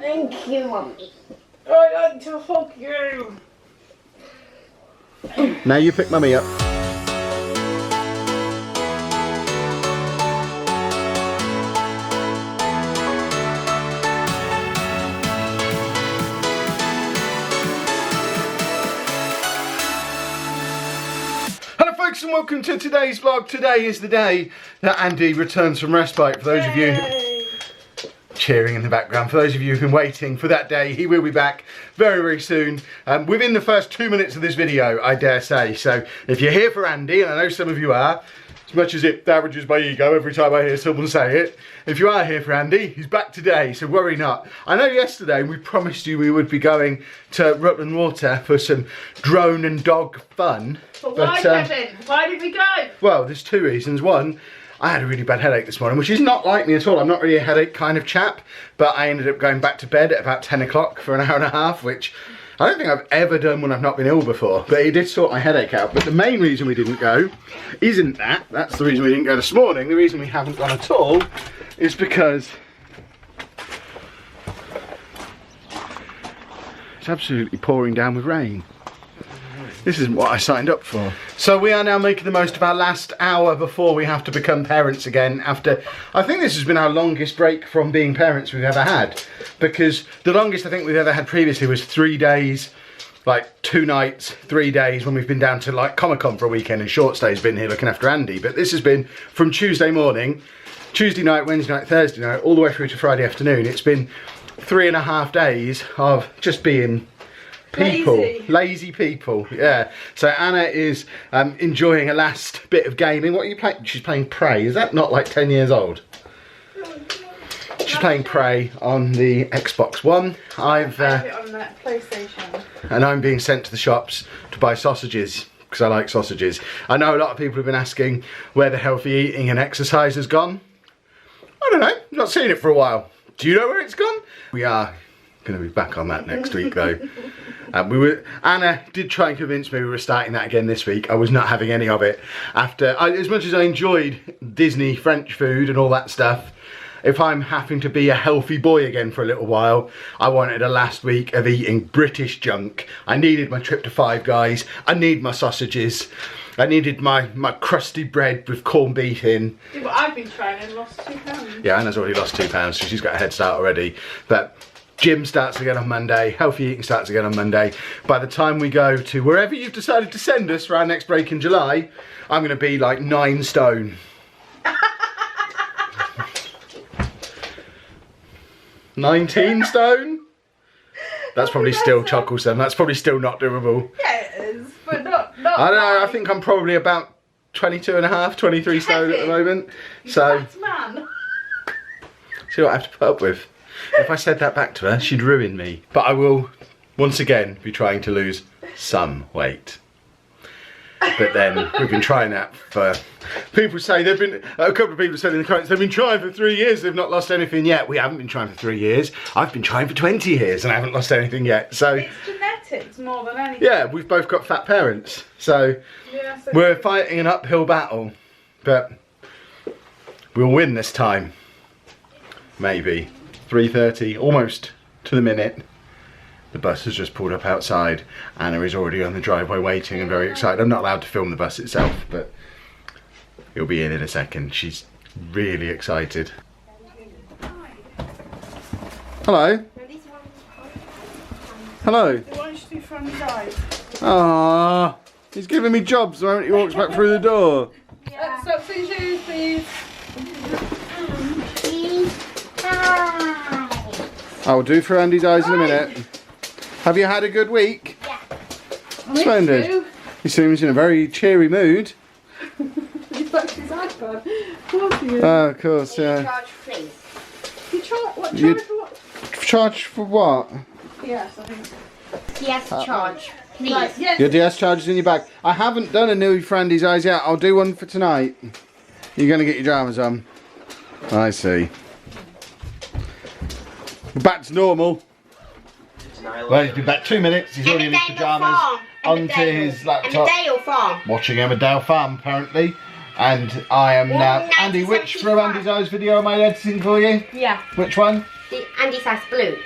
Thank you, Mummy. I like to hug you. Now you pick Mummy up. Hello folks and welcome to today's vlog. Today is the day that Andy returns from respite. For those of you cheering in the background, for those of you who've been waiting for that day, he will be back very, very soon. Within the first 2 minutes of this video, I dare say. So if you're here for Andy, and I know some of you are, as much as it damages my ego every time I hear someone say it, if you are here for Andy, he's back today, so worry not. I know yesterday we promised you we would be going to Rutland Water for some drone and dog fun. But why, Kevin? Why did we go? Well, there's two reasons. One, I had a really bad headache this morning, which is not like me at all. I'm not really a headache kind of chap, but I ended up going back to bed at about 10 o'clock for an hour and a half, which I don't think I've ever done when I've not been ill before, but it did sort my headache out. But the main reason we didn't go isn't that. That's the reason we didn't go this morning. The reason we haven't gone at all is because it's absolutely pouring down with rain. This isn't what I signed up for. So we are now making the most of our last hour before we have to become parents again after, I think this has been our longest break from being parents we've ever had. Because the longest I think we've ever had previously was 3 days, like 2 nights, 3 days when we've been down to like Comic-Con for a weekend and Short Stay's been here looking after Andy. But this has been from Tuesday morning, Tuesday night, Wednesday night, Thursday night, all the way through to Friday afternoon. It's been 3.5 days of just being people, lazy people, yeah. So Anna is enjoying a last bit of gaming. What are you playing? She's playing Prey. Is that not like 10 years old? She's playing Prey on the Xbox One. I've it on that PlayStation. And I'm being sent to the shops to buy sausages because I like sausages. I know a lot of people have been asking where the healthy eating and exercise has gone. I don't know. I've not seen it for a while. Do you know where it's gone? We are going to be back on that next week though. Anna did try and convince me we were starting that again this week. I was not having any of it. As much as I enjoyed Disney French food and all that stuff, if I'm having to be a healthy boy again for a little while, I wanted a last week of eating British junk. I needed my trip to Five Guys. I need my sausages. I needed my crusty bread with corned beef in. Yeah, but I've been trying and lost 2 pounds. Yeah, Anna's already lost 2 pounds, so she's got a head start already. But gym starts again on Monday, healthy eating starts again on Monday. By the time we go to wherever you've decided to send us for our next break in July, I'm going to be like 9 stone. 19 stone? That's probably still chucklesome. That's probably still not doable. Yeah, it is, but not I don't know, I think I'm probably about 22 and a half, 23 stone at the moment. So, man. see what I have to put up with. If I said that back to her, she'd ruin me. But I will, once again, be trying to lose some weight. But then, we've been trying that for... People say, a couple of people said in the comments, they've been trying for 3 years, they've not lost anything yet. We haven't been trying for 3 years. I've been trying for 20 years and I haven't lost anything yet. So it's genetics more than anything. Yeah, we've both got fat parents. So yeah, we're fighting an uphill battle. But we'll win this time. Maybe. 3:30, almost to the minute. The bus has just pulled up outside. Anna is already on the driveway waiting and very excited. I'm not allowed to film the bus itself, but he'll be in a second. She's really excited. Hello. Hello. Why don't you do from the guys? Ah, he's giving me jobs the moment he walks back through the door. Yeah. Socks and shoes, please. I'll do for Andy's eyes in a minute. Have you had a good week? Yeah. Splendid. He seems in a very cheery mood. He's back to his iPad. Of course he is. Oh, of course, yeah. Charge, please. You charge what? You- Charge for what? Charge for what? Yes, I think. Yes, charge, please. Right, yes. Your DS charger's in your bag. I haven't done a new for Andy's eyes yet. I'll do one for tonight. You're going to get your pyjamas on. I see. Back to normal. Well, he's been back 2 minutes. He's already in his pyjamas. Onto his laptop. Emmerdale Farm. Watching Emmerdale Farm, apparently. And I am now... Andy, which Through Andy's Eyes video am I editing for you? Yeah. Which one? The Andy's Eyes Blue.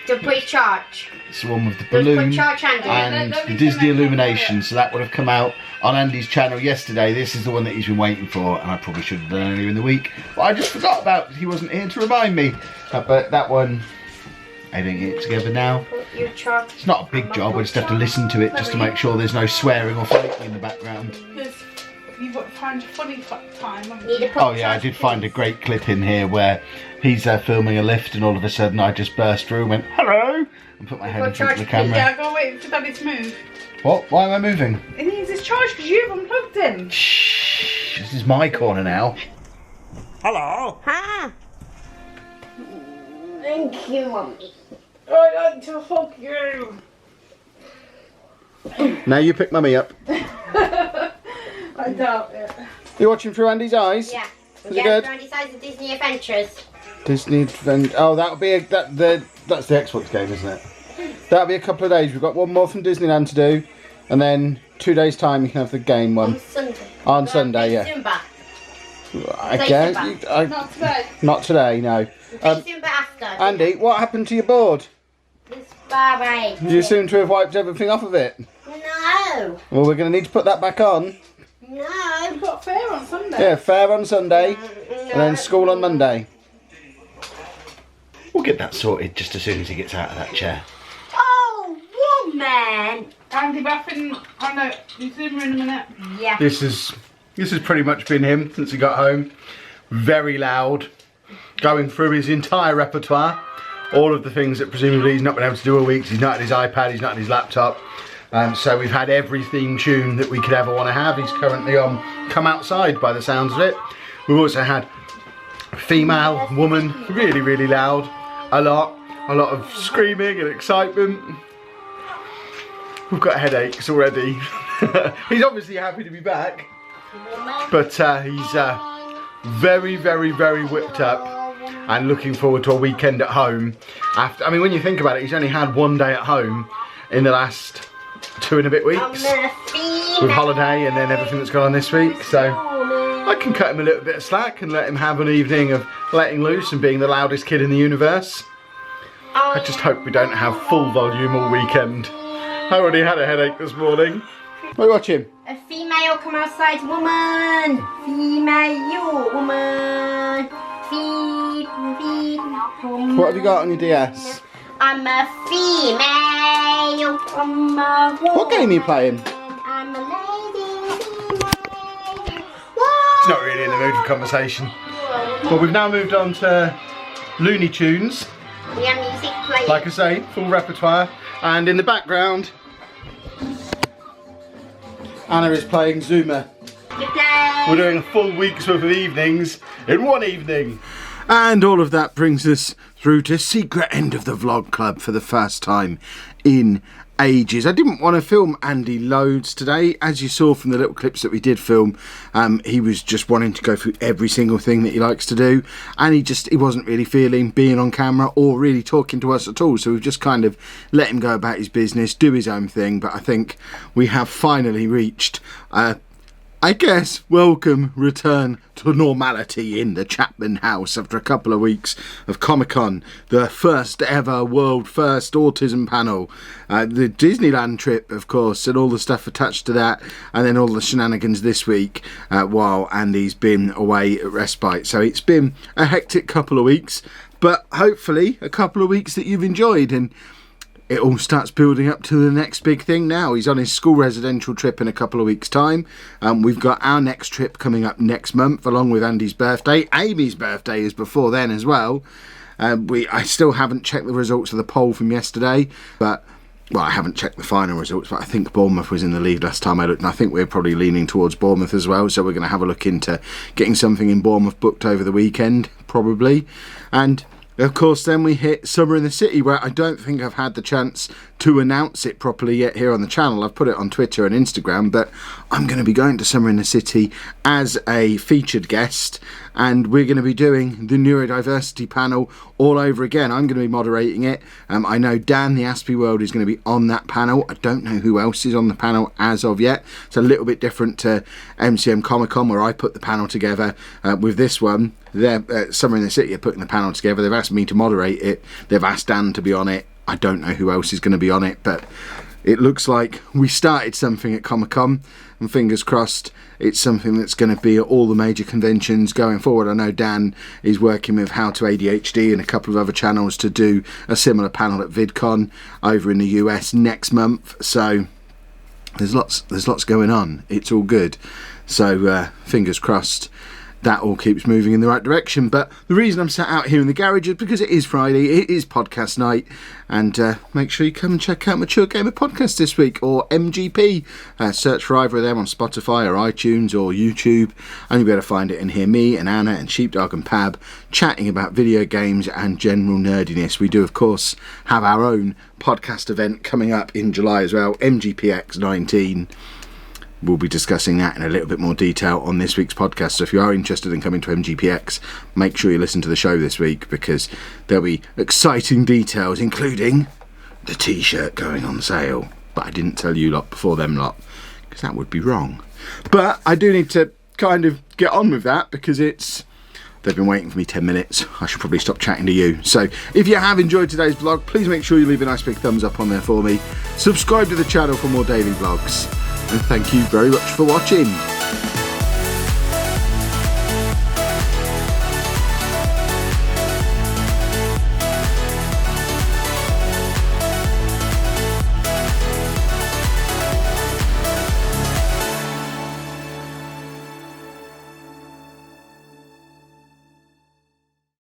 To put charge. It's the one with the Put balloon charge, Andy. and the Disney Illumination. So that would have come out on Andy's channel yesterday. This is the one that he's been waiting for, and I probably should have done earlier in the week. But I just forgot about it. He wasn't here to remind me. But that one, I didn't get it together now. Put your charge. It's not a big job. I just have to listen to it just to make sure there's no swearing or fighting in the background. Because you've got to find a funny time. haven't Need you? to put Oh yeah, I did find a great clip in here where he's filming a lift and all of a sudden I just burst through and went, hello, and put my head in front of the camera. Yeah, go wait for Daddy to move. What? Why am I moving? It needs its charge because you've unplugged him. Shh, this is my corner now. Hello? Ah. Thank you, Mummy. I'd like to hug you. Now you pick mummy up. I doubt it. You're watching through Andy's eyes? Yeah. Is it good? Besides the Disney Adventures. Disney Advent. Oh, that'll be that's the Xbox game, isn't it? That'll be a couple of days. We've got one more from Disneyland to do, and then 2 days' time you can have the game one. On Sunday. On Sunday, yeah. Zumba. I Play guess. Zumba. Not today. Not today, no. Play Zumba after. Andy, what happened to your board? It's Barbie. You seem to have wiped everything off of it. No. Well, we're going to need to put that back on. No. We've got fair on Sunday. Yeah, fair on Sunday, No. and then school on Monday. We'll get that sorted just as soon as he gets out of that chair. Oh, woman. Andy Baffin. Oh no, you zoom in a minute. Yeah. This has pretty much been him since he got home. Very loud, going through his entire repertoire. All of the things that presumably he's not been able to do all week. He's not at his iPad, he's not at his laptop. So we've had every theme tune that we could ever want to have. He's currently on Come Outside by the sounds of it. We've also had female, woman, really, really loud. A lot of screaming and excitement. We've got headaches already. He's obviously happy to be back. But he's very, very, very whipped up and looking forward to a weekend at home. I mean, when you think about it, he's only had 1 day at home in the last 2 and a bit weeks with holiday and then everything that's gone on this week. So I can cut him a little bit of slack and let him have an evening of letting loose and being the loudest kid in the universe. I just hope we don't have full volume all weekend. I already had a headache this morning. What are you watching? A female come outside woman. Female woman. Woman. What have you got on your DS? I'm a female. I'm a woman. What game are you playing? I'm a lady. Female. He's not really in the mood for conversation. Well, we've now moved on to Looney Tunes. Yeah, music playing. Like I say, full repertoire. And in the background, Anna is playing Zuma. Good day. We're doing a full week's worth of evenings in one evening. And all of that brings us through to secret end of the vlog club for the first time in ages. I didn't want to film Andy loads today. As you saw from the little clips that we did film, he was just wanting to go through every single thing that he likes to do, and he wasn't really feeling being on camera or really talking to us at all, so we've just kind of let him go about his business, do his own thing. But I think we have finally reached I guess welcome return to normality in the Chapman house after a couple of weeks of Comic-Con, the first ever world first autism panel, the Disneyland trip of course, and all the stuff attached to that, and then all the shenanigans this week while Andy's been away at respite. So it's been a hectic couple of weeks, but hopefully a couple of weeks that you've enjoyed, and it all starts building up to the next big thing now. He's on his school residential trip in a couple of weeks' time. We've got our next trip coming up next month, along with Andy's birthday. Amy's birthday is before then as well. I still haven't checked the results of the poll from yesterday, but well, I haven't checked the final results, but I think Bournemouth was in the lead last time I looked, and I think we're probably leaning towards Bournemouth as well, so we're going to have a look into getting something in Bournemouth booked over the weekend, probably. And of course, then we hit Summer in the City, where I don't think I've had the chance to announce it properly yet here on the channel. I've put it on Twitter and Instagram, but I'm going to be going to Summer in the City as a featured guest, and we're going to be doing the neurodiversity panel all over again. I'm going to be moderating it. I know Dan, the Aspie World, is going to be on that panel. I don't know who else is on the panel as of yet. It's a little bit different to MCM Comic Con, where I put the panel together. With this one, Summer in the City are putting the panel together. They've asked me to moderate it. They've asked Dan to be on it. I don't know who else is going to be on it, but it looks like we started something at Comic-Con, and fingers crossed it's something that's going to be at all the major conventions going forward. I know Dan is working with How to ADHD and a couple of other channels to do a similar panel at VidCon over in the US next month, so there's lots going on. It's all good, so fingers crossed that all keeps moving in the right direction. But the reason I'm sat out here in the garage is because it is Friday, it is podcast night, and make sure you come and check out Mature Gamer Podcast this week, or MGP. Search for either of them on Spotify or iTunes or YouTube, and you'll be able to find it and hear me and Anna and Sheepdog and Pab chatting about video games and general nerdiness. We do, of course, have our own podcast event coming up in July as well, MGPX 19. We'll be discussing that in a little bit more detail on this week's podcast. So if you are interested in coming to MGPX, make sure you listen to the show this week, because there'll be exciting details, including the t-shirt going on sale. But I didn't tell you lot before them lot, because that would be wrong. But I do need to kind of get on with that, because they've been waiting for me 10 minutes. I should probably stop chatting to you. So if you have enjoyed today's vlog, please make sure you leave a nice big thumbs up on there for me. Subscribe to the channel for more daily vlogs. And thank you very much for watching.